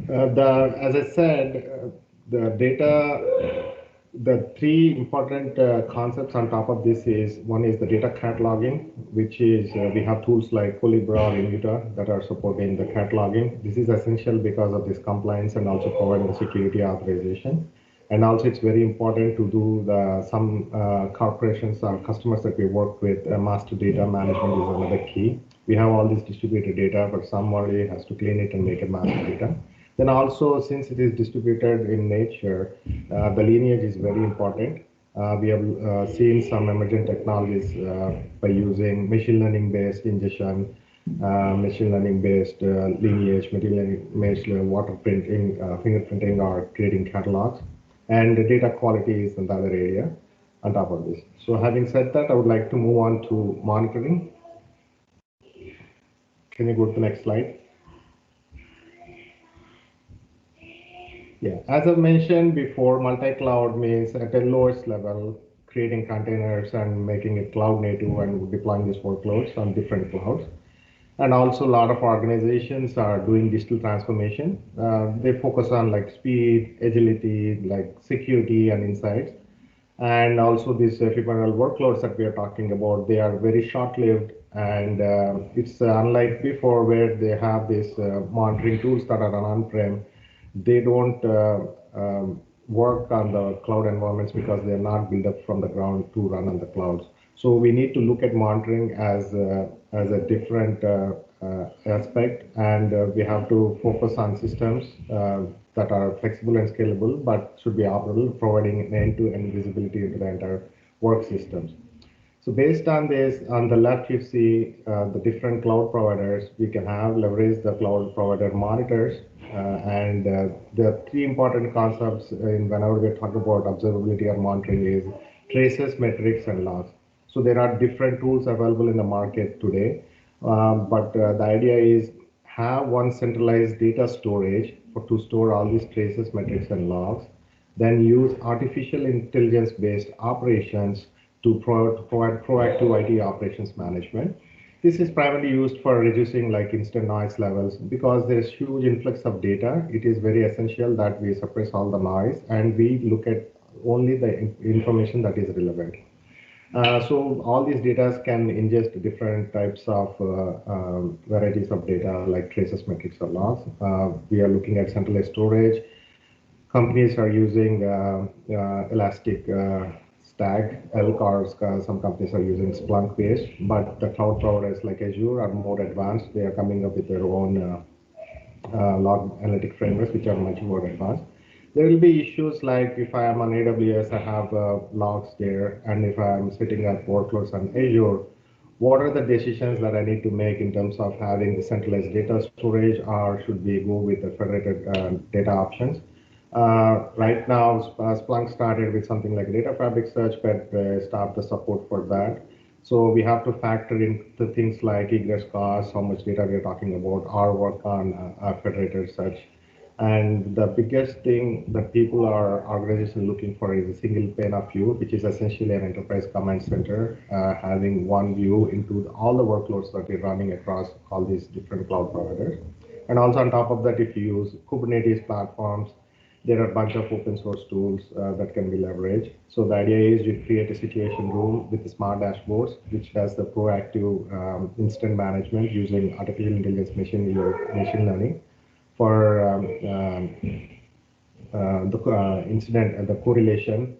As I said, the data. The three important concepts on top of this is one is the data cataloging, which is we have tools like Colibra or Immuta that are supporting the cataloging. This is essential because of this compliance and also providing the security authorization. And also it's very important to do some corporations or customers that we work with, master data management is another key. We have all this distributed data, but somebody has to clean it and make it master data. Then also, since it is distributed in nature, the lineage is very important. We have seen some emergent technologies by using machine learning based ingestion, machine learning based lineage, machine learning based water printing, fingerprinting, or creating catalogs. And the data quality is another area on top of this. So having said that, I would like to move on to monitoring. Can you go to the next slide? Yeah, as I mentioned before, multi-cloud means at the lowest level, creating containers and making it cloud native and deploying these workloads on different clouds. And also a lot of organizations are doing digital transformation. They focus on like speed, agility, like security and insights. And also these ephemeral workloads that we are talking about, they are very short-lived, and it's unlike before where they have these monitoring tools that are on-prem. They don't work on the cloud environments because they're not built up from the ground to run on the clouds. So we need to look at monitoring as a different aspect, and we have to focus on systems that are flexible and scalable, but should be operable, providing an end-to-end visibility into the entire work systems. So based on this, on the left, you see the different cloud providers. We can leverage the cloud provider monitors. And there are three important concepts whenever we talk about observability or monitoring is traces, metrics, and logs. So there are different tools available in the market today. But the idea is have one centralized data storage to store all these traces, metrics, and logs. Then use artificial intelligence-based operations to provide proactive IT operations management. This is primarily used for reducing like instant noise levels because there's huge influx of data. It is very essential that we suppress all the noise and we look at only the information that is relevant. So all these data can ingest different types of varieties of data like traces, metrics, or logs. We are looking at centralized storage. Companies are using Elastic Stack, Elk, or some companies are using Splunk based, but the cloud providers like Azure are more advanced. They are coming up with their own log analytic frameworks, which are much more advanced. There will be issues like if I am on AWS, I have logs there, and if I'm setting up workloads on Azure, what are the decisions that I need to make in terms of having the centralized data storage, or should we go with the federated data options? Right now, Splunk started with something like Data Fabric Search, but stopped the support for that. So we have to factor in the things like egress costs, how much data we are talking about, our work on federated search. And the biggest thing that people are organizations looking for is a single pane of view, which is essentially an enterprise command center, having one view into all the workloads that we're running across all these different cloud providers. And also on top of that, if you use Kubernetes platforms, there are a bunch of open source tools that can be leveraged. So the idea is you create a situation room with the smart dashboards, which does the proactive incident management using artificial intelligence machine learning for the incident and the correlation.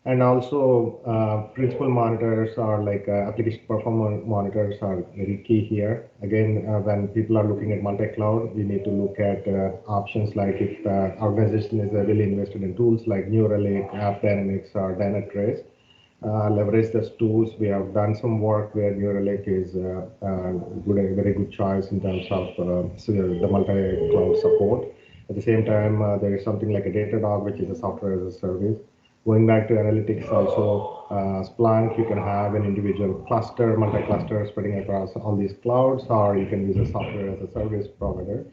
And also principal monitors or like application performance monitors are very key here. Again, when people are looking at multi-cloud, we need to look at options like if the organization is really invested in tools like New Relic, AppDynamics, or Dynatrace, leverage those tools. We have done some work where New Relic is a very good choice in terms of the multi-cloud support. At the same time, there is something like a Datadog, which is a software as a service. Going back to analytics also, Splunk, you can have an individual cluster, multi-cluster spreading across all these clouds, or you can use a software as a service provider.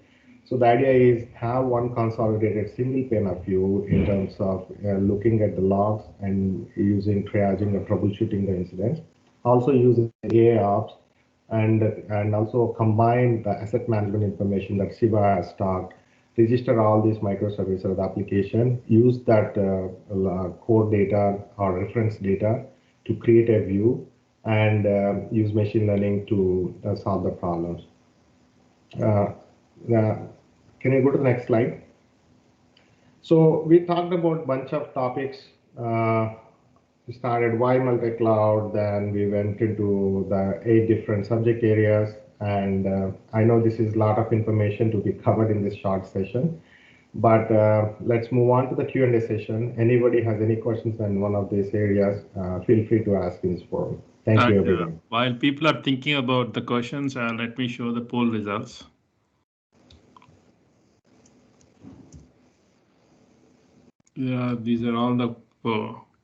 So the idea is have one consolidated single pane of view in terms of looking at the logs and using triaging or troubleshooting the incidents. Also using AIOps and also combine the asset management information that Siva has talked, register all these microservices of the application, use that core data or reference data to create a view, and use machine learning to solve the problems. Can you go to the next slide? So we talked about a bunch of topics. We started why multi-cloud, then we went into the 8 different subject areas. And I know this is a lot of information to be covered in this short session, but let's move on to the Q&A session. Anybody has any questions on one of these areas, feel free to ask in this forum. Thank you, everyone. While people are thinking about the questions, let me show the poll results. Yeah, these are all the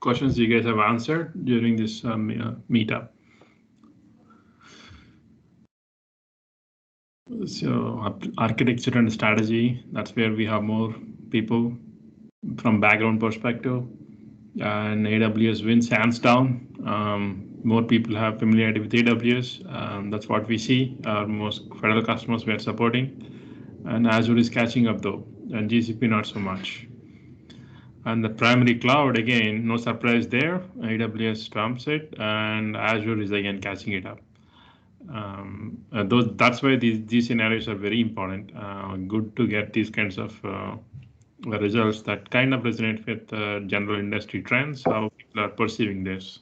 questions you guys have answered during this meetup. So architecture and strategy, that's where we have more people from background perspective. And AWS wins hands down. More people have familiarity with AWS. That's what we see. Our most federal customers we are supporting. And Azure is catching up though, and GCP not so much. And the primary cloud, again, no surprise there. AWS trumps it, and Azure is again catching it up. That's why these scenarios are very important. Good to get these kinds of results that kind of resonate with general industry trends, how people are perceiving this.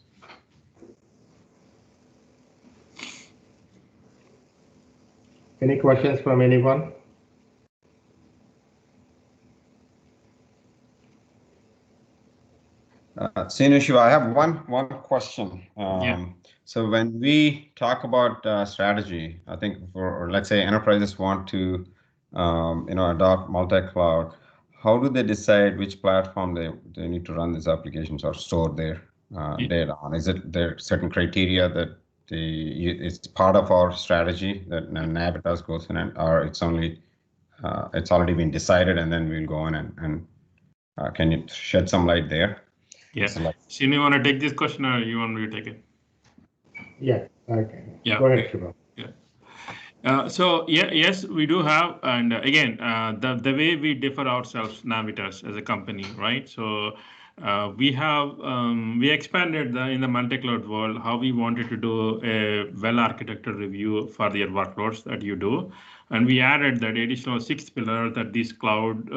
Any questions from anyone? Seenu, Shiva, I have one question. Yeah. So when we talk about strategy, I think for, let's say, enterprises want to adopt multi-cloud, how do they decide which platform they need to run these applications or store their data on? Is it there certain criteria that it's part of our strategy that Navitas goes in, or it's only it's already been decided and then we'll go in and can you shed some light there? Yeah. Seenu, you want to take this question or you want me to take it? Yeah. Okay. Yeah. Go ahead, Shiva. Yeah. So yes, we do have, and again, the way we differ ourselves, Navitas as a company, right? So we have we expanded in the multi-cloud world how we wanted to do a well-architected review for your workloads that you do, and we added that additional 6th pillar that these cloud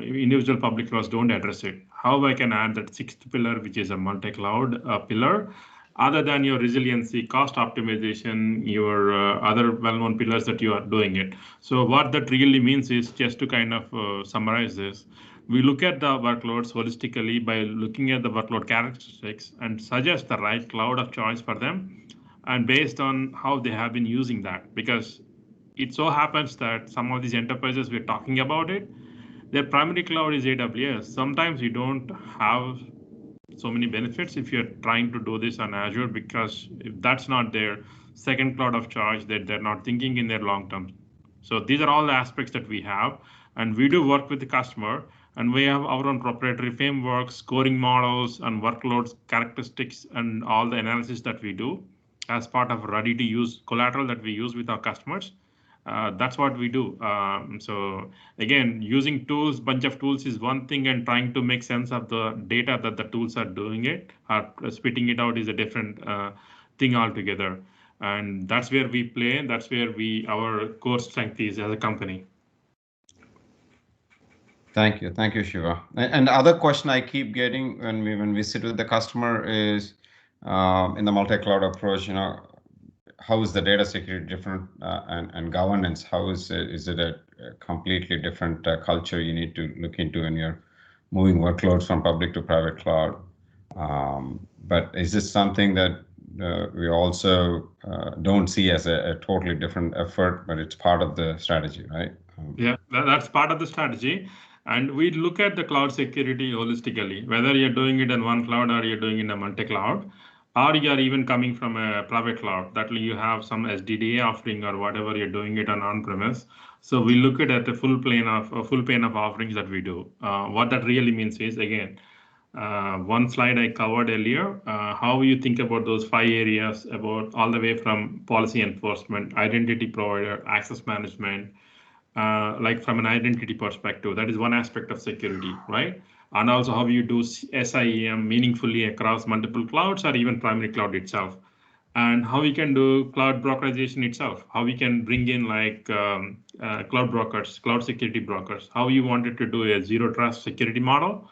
individual public clouds don't address it. How I can add that 6th pillar, which is a multi-cloud pillar, other than your resiliency, cost optimization, your other well-known pillars that you are doing it. So what that really means is, just to kind of summarize this, we look at the workloads holistically by looking at the workload characteristics and suggest the right cloud of choice for them, and based on how they have been using that. Because it so happens that some of these enterprises we're talking about it, their primary cloud is AWS. Sometimes you don't have so many benefits if you're trying to do this on Azure, because if that's not their second cloud of choice, that they're not thinking in their long term. So these are all the aspects that we have, and we do work with the customer, and we have our own proprietary frameworks, scoring models, and workloads characteristics, and all the analysis that we do as part of ready to use collateral that we use with our customers. That's what we do. So again, using tools, bunch of tools is one thing, and trying to make sense of the data that the tools are doing it, spitting it out is a different thing altogether. And that's where we play, and that's where our core strength is as a company. Thank you, Shiva. And the other question I keep getting when we sit with the customer is in the multi-cloud approach, how is the data security different and governance? How is it a completely different culture you need to look into when you're moving workloads from public to private cloud? But is this something that we also don't see as a totally different effort, but it's part of the strategy, right? Yeah, that's part of the strategy. And we look at the cloud security holistically, whether you're doing it in one cloud or you're doing it in a multi-cloud, or you're even coming from a private cloud, that you have some SDDA offering or whatever you're doing it on-premise. So we look at the full pane of offerings that we do. What that really means is, again, one slide I covered earlier, how you think about those 5 areas, about all the way from policy enforcement, identity provider, access management, like from an identity perspective, that is one aspect of security, right? And also how you do SIEM meaningfully across multiple clouds or even primary cloud itself. And how we can do cloud brokerization itself, how we can bring in like cloud brokers, cloud security brokers, how you wanted to do a zero trust security model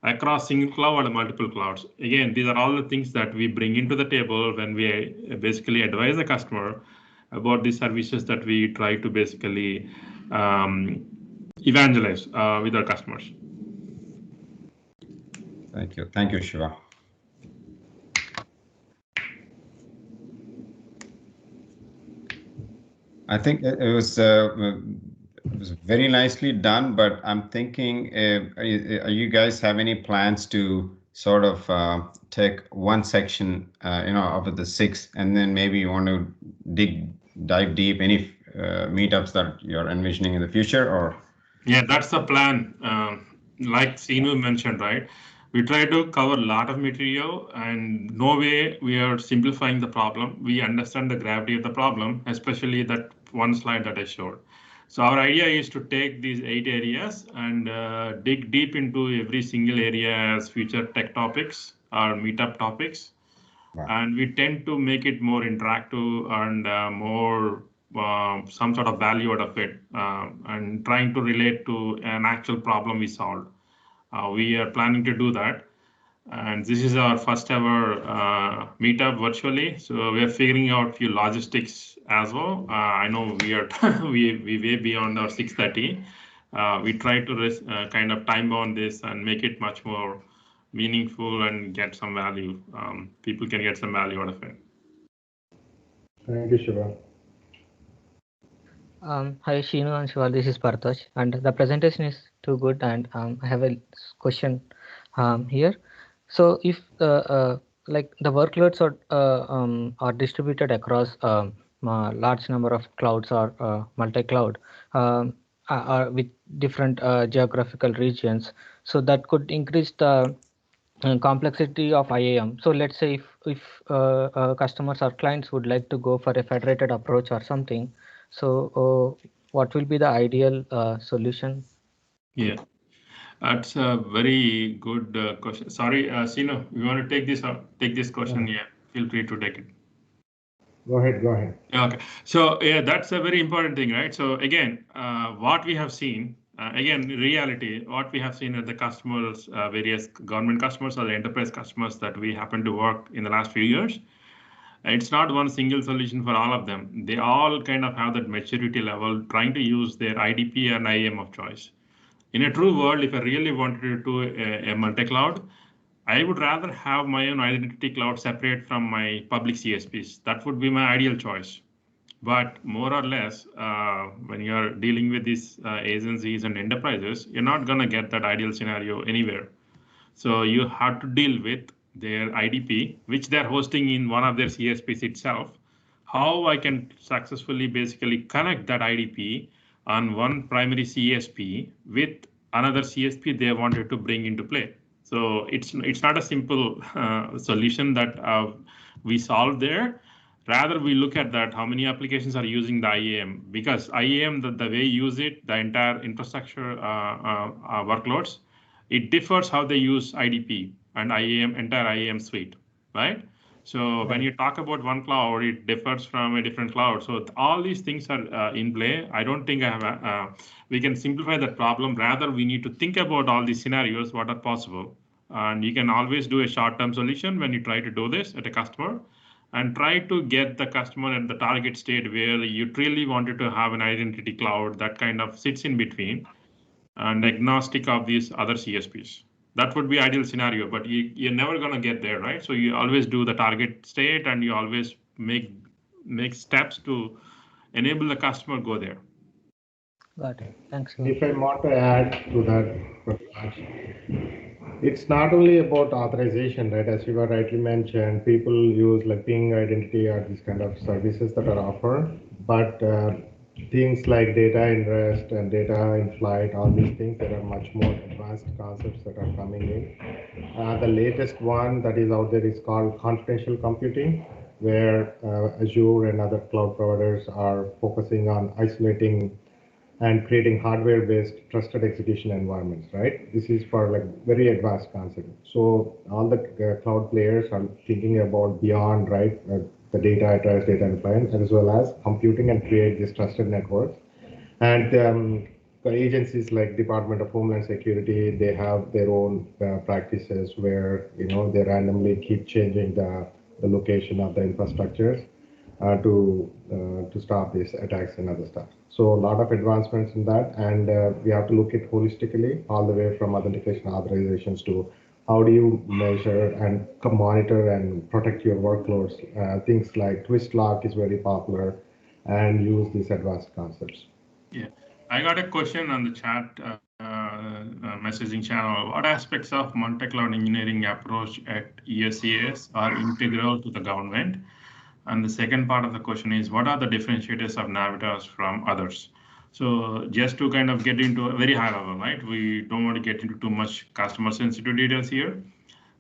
across single cloud or multiple clouds. Again, these are all the things that we bring into the table when we basically advise the customer about the services that we try to basically evangelize with our customers. Thank you, Shiva. I think it was very nicely done, but I'm thinking, are you guys have any plans to sort of take one section, of the 6, and then maybe you want to dive deep? Any meetups that you're envisioning in the future, or? Yeah, that's the plan. Like Seenu mentioned, right? We try to cover a lot of material, and no way we are simplifying the problem. We understand the gravity of the problem, especially that one slide that I showed. So our idea is to take these 8 areas and dig deep into every single area as future tech topics or meetup topics. Wow. And we tend to make it more interactive and more some sort of value out of it, and trying to relate to an actual problem we solved. We are planning to do that. And this is our first ever meetup virtually. So we are figuring out a few logistics as well. I know we are we way beyond our 6:30. We try to kind of time bound this and make it much more meaningful and get some value. People can get some value out of it. Thank you, Shiva. Hi, Seenu and Shiva. This is Parthosh, and the presentation is too good. And I have a question here. So, if like the workloads are distributed across a large number of clouds or multi-cloud, are with different geographical regions, so that could increase the complexity of IAM. So let's say if customers or clients would like to go for a federated approach or something, so what will be the ideal solution? Yeah, that's a very good question. Sorry, Seenu, you want to take this question? Yeah, feel free to take it. Go ahead. Okay, so yeah, that's a very important thing, right? So again, what we have seen, again, reality, what we have seen at the customers, various government customers or the enterprise customers that we happen to work in the last few years, it's not one single solution for all of them. They all kind of have that maturity level, trying to use their IDP and IAM of choice. In a true world, if I really wanted to do a multi-cloud, I would rather have my own identity cloud separate from my public CSPs. That would be my ideal choice. But more or less, when you're dealing with these agencies and enterprises, you're not going to get that ideal scenario anywhere. So you have to deal with their IDP, which they're hosting in one of their CSPs itself. How I can successfully basically connect that IDP on one primary CSP with another CSP they wanted to bring into play. So it's not a simple solution that we solve there. Rather, we look at that, how many applications are using the IAM, because IAM, the way you use it, the entire infrastructure workloads, it differs how they use IDP and IAM, entire IAM suite, right? So when you talk about one cloud, it differs from a different cloud. So all these things are in play. I don't think we can simplify that problem. Rather, we need to think about all these scenarios, what are possible. And you can always do a short-term solution when you try to do this at a customer, and try to get the customer at the target state where you truly wanted to have an identity cloud that kind of sits in between and agnostic of these other CSPs. That would be ideal scenario, but you're never going to get there, right? So you always do the target state, and you always make steps to enable the customer go there. Got it. Thanks. If I want to add to that, it's not only about authorization, right? As you rightly mentioned, people use like ping identity or these kind of services that are offered, but things like data in rest and data in flight, all these things, there are much more advanced concepts that are coming in. The latest one that is out there is called confidential computing, where Azure and other cloud providers are focusing on isolating and creating hardware-based trusted execution environments, right? This is for like very advanced concept. So all the cloud players are thinking about beyond, right, the data at rest, data in flight, as well as computing and create these trusted networks. And the agencies like Department of Homeland Security, they have their own practices where, you know, they randomly keep changing the location of the infrastructures to stop these attacks and other stuff. So a lot of advancements in that, and we have to look at holistically all the way from authentication authorizations to how do you measure and monitor and protect your workloads. Things like Twistlock is very popular, and use these advanced concepts. Yeah, I got a question on the chat messaging channel. What aspects of multi-cloud engineering approach at ESCS are integral to the government? And the second part of the question is, what are the differentiators of Navitas from others? So just to kind of get into a very high level, right? We don't want to get into too much customer sensitive details here.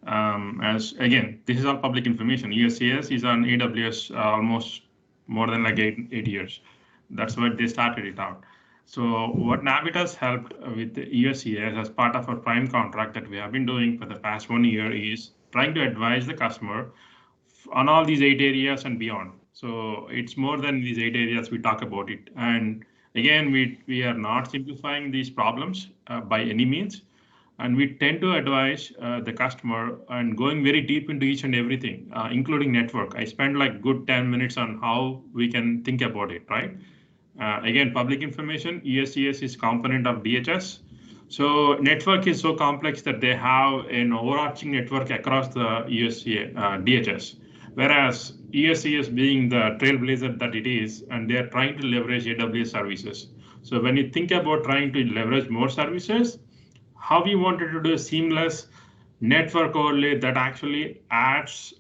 As again, this is all public information. ESCS is on AWS almost more than like eight years. That's where they started it out. So what Navitas helped with the ESCS as part of our prime contract that we have been doing for the past 1 year is trying to advise the customer on all these 8 areas and beyond. So it's more than these 8 areas, we talk about it. And again, we are not simplifying these problems by any means. And we tend to advise the customer and going very deep into each and everything, including network. I spent like good 10 minutes on how we can think about it, right? Again, public information, ESCS is component of DHS. So network is so complex that they have an overarching network across the DHS. Whereas ESCS being the trailblazer that it is, and they're trying to leverage AWS services. So when you think about trying to leverage more services, how we wanted to do a seamless network overlay that actually adds,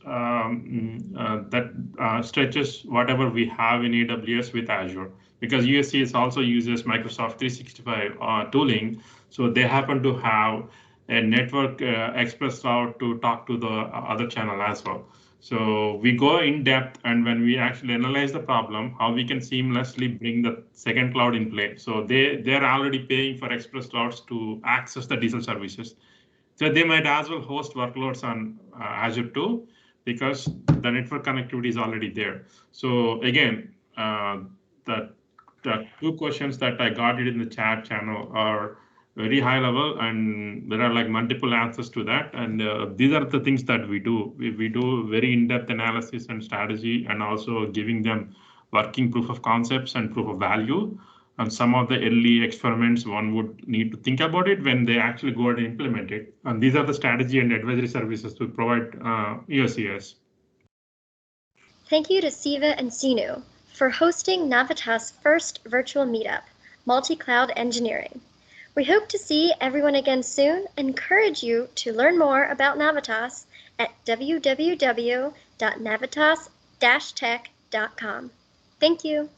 stretches whatever we have in AWS with Azure. Because ESCS also uses Microsoft 365 tooling. So they happen to have a network express route to talk to the other channel as well. So we go in depth, and when we actually analyze the problem, how we can seamlessly bring the second cloud in play. So they're already paying for express routes to access the diesel services. So they might as well host workloads on Azure too, because the network connectivity is already there. So again, the two questions that I got it in the chat channel are very high level, and there are like multiple answers to that. And these are the things that we do. We do very in-depth analysis and strategy, and also giving them working proof of concepts and proof of value. And some of the early experiments, one would need to think about it when they actually go and implement it. And these are the strategy and advisory services we provide ESCS. Thank you to Siva and Sinu for hosting Navitas' first virtual meetup, Multi-Cloud Engineering. We hope to see everyone again soon and encourage you to learn more about Navitas at www.navitas-tech.com. Thank you.